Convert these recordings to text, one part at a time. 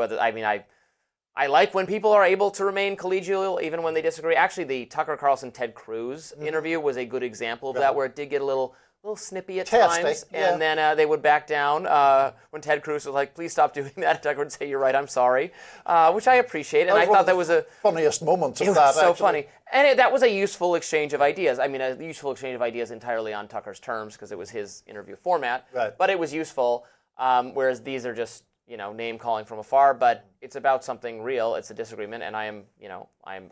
I mean, I like when people are able to remain collegial even when they disagree. Actually, the Tucker Carlson-Ted Cruz interview was a good example of that, where it did get a little snippy at times, and then they would back down when Ted Cruz was like, please stop doing that. Tucker would say, you're right, I'm sorry, which I appreciate. And I thought that was a funniest moments of that. It was so actually funny. And that was a useful exchange of ideas. I mean, a useful exchange of ideas entirely on Tucker's terms because it was his interview format. Right. But it was useful, whereas these are just, name calling from afar, but it's about something real. It's a disagreement, and I'm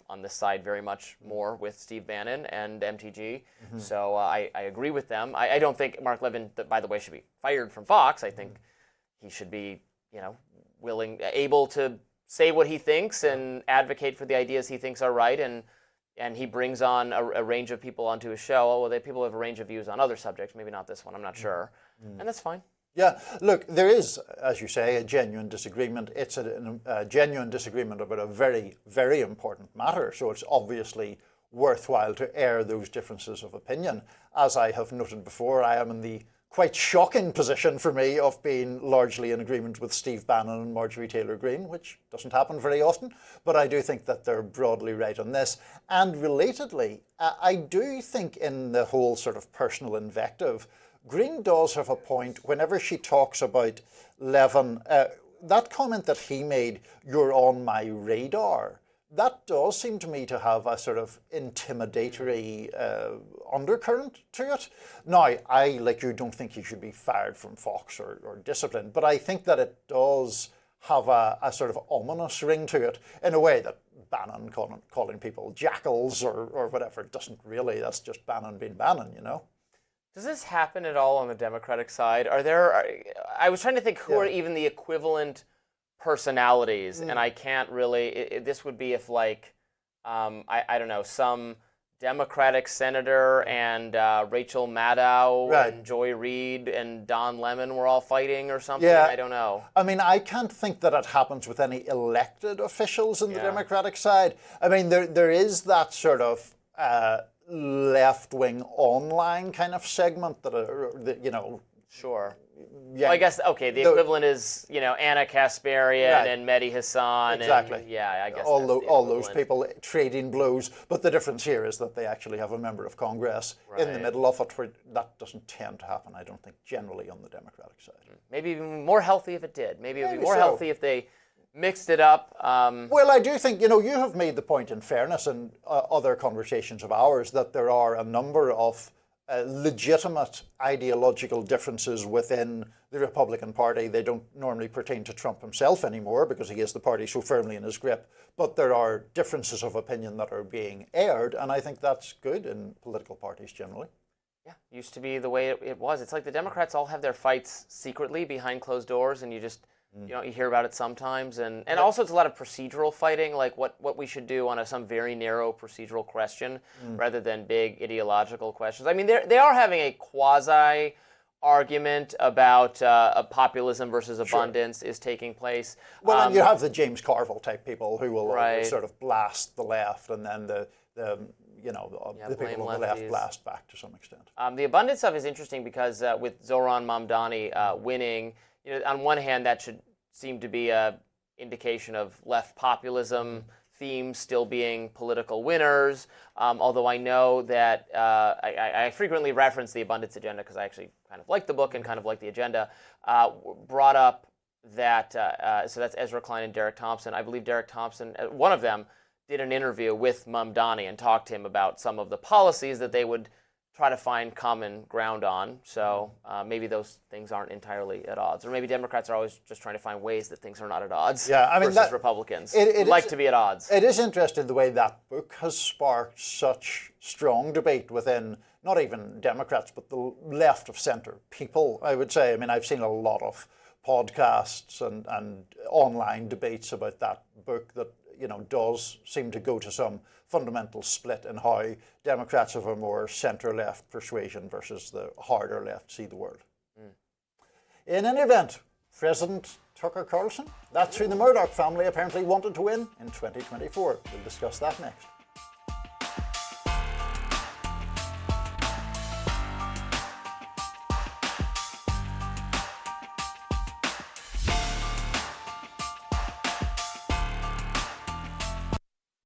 on this side very much more with Steve Bannon and MTG. So I agree with them. I don't think Mark Levin, by the way, should be fired from Fox. I think he should be, able to say what he thinks and advocate for the ideas he thinks are right, and he brings on a range of people onto his show. Well, people have a range of views on other subjects, maybe not this one, I'm not sure, and that's fine. Yeah, look, there is, as you say, a genuine disagreement. It's a genuine disagreement about a very, very important matter, so it's obviously worthwhile to air those differences of opinion. As I have noted before, I am in the quite shocking position for me of being largely in agreement with Steve Bannon and Marjorie Taylor Greene, which doesn't happen very often, but I do think that they're broadly right on this. And relatedly, I do think in the whole sort of personal invective, Greene does have a point whenever she talks about Levin. That comment that he made, you're on my radar, that does seem to me to have a sort of intimidatory undercurrent to it. Now, I, like you, don't think he should be fired from Fox or disciplined, but I think that it does have a sort of ominous ring to it in a way that Bannon calling people jackals or whatever doesn't really. That's just Bannon being Bannon, Does this happen at all on the Democratic side? I was trying to think who are even the equivalent personalities, and I can't really, this would be if like, I don't know, some Democratic senator and Rachel Maddow and Joy Reid and Don Lemon were all fighting or something. Yeah. I don't know. I mean, I can't think that it happens with any elected officials in the Democratic side. I mean, there is that sort of left-wing online kind of segment that, Sure. Yeah. Well, I guess, okay, the equivalent is, Anna Kasparian and Mehdi Hassan. Exactly. And, I guess all those people trading blows. But the difference here is that they actually have a member of Congress in the middle of it, where that doesn't tend to happen, I don't think, generally on the Democratic side. Maybe even more healthy if it did. Maybe it would be more healthy if they mixed it up. Well, I do think, you have made the point, in fairness, in other conversations of ours, that there are a number of legitimate ideological differences within the Republican Party. They don't normally pertain to Trump himself anymore because he has the party so firmly in his grip, but there are differences of opinion that are being aired, and I think that's good in political parties generally. Yeah, used to be the way it was. It's like the Democrats all have their fights secretly behind closed doors, and you just you hear about it sometimes, and also it's a lot of procedural fighting, like what we should do on some very narrow procedural question rather than big ideological questions. I mean, they are having a quasi argument about populism versus abundance is taking place. Well, and you have the James Carville type people who will sort of blast the left, and then the people on the left blast back to some extent. The abundance stuff is interesting because with Zohran Mamdani winning, on one hand, that should seem to be an indication of left populism themes still being political winners, although I know that I frequently reference the abundance agenda because I actually kind of like the book and kind of like the agenda, brought up that, so that's Ezra Klein and Derek Thompson. I believe Derek Thompson, one of them, did an interview with Mamdani and talked to him about some of the policies that they would try to find common ground on. So maybe those things aren't entirely at odds. Or maybe Democrats are always just trying to find ways that things are not at odds versus Republicans who like to be at odds. It is interesting the way that book has sparked such strong debate within not even Democrats, but the left of center people, I would say. I mean, I've seen a lot of podcasts and online debates about that book that does seem to go to some fundamental split in how Democrats of a more centre-left persuasion versus the harder left see the world. In any event, President Tucker Carlson, that's who the Murdoch family apparently wanted to win in 2024. We'll discuss that next.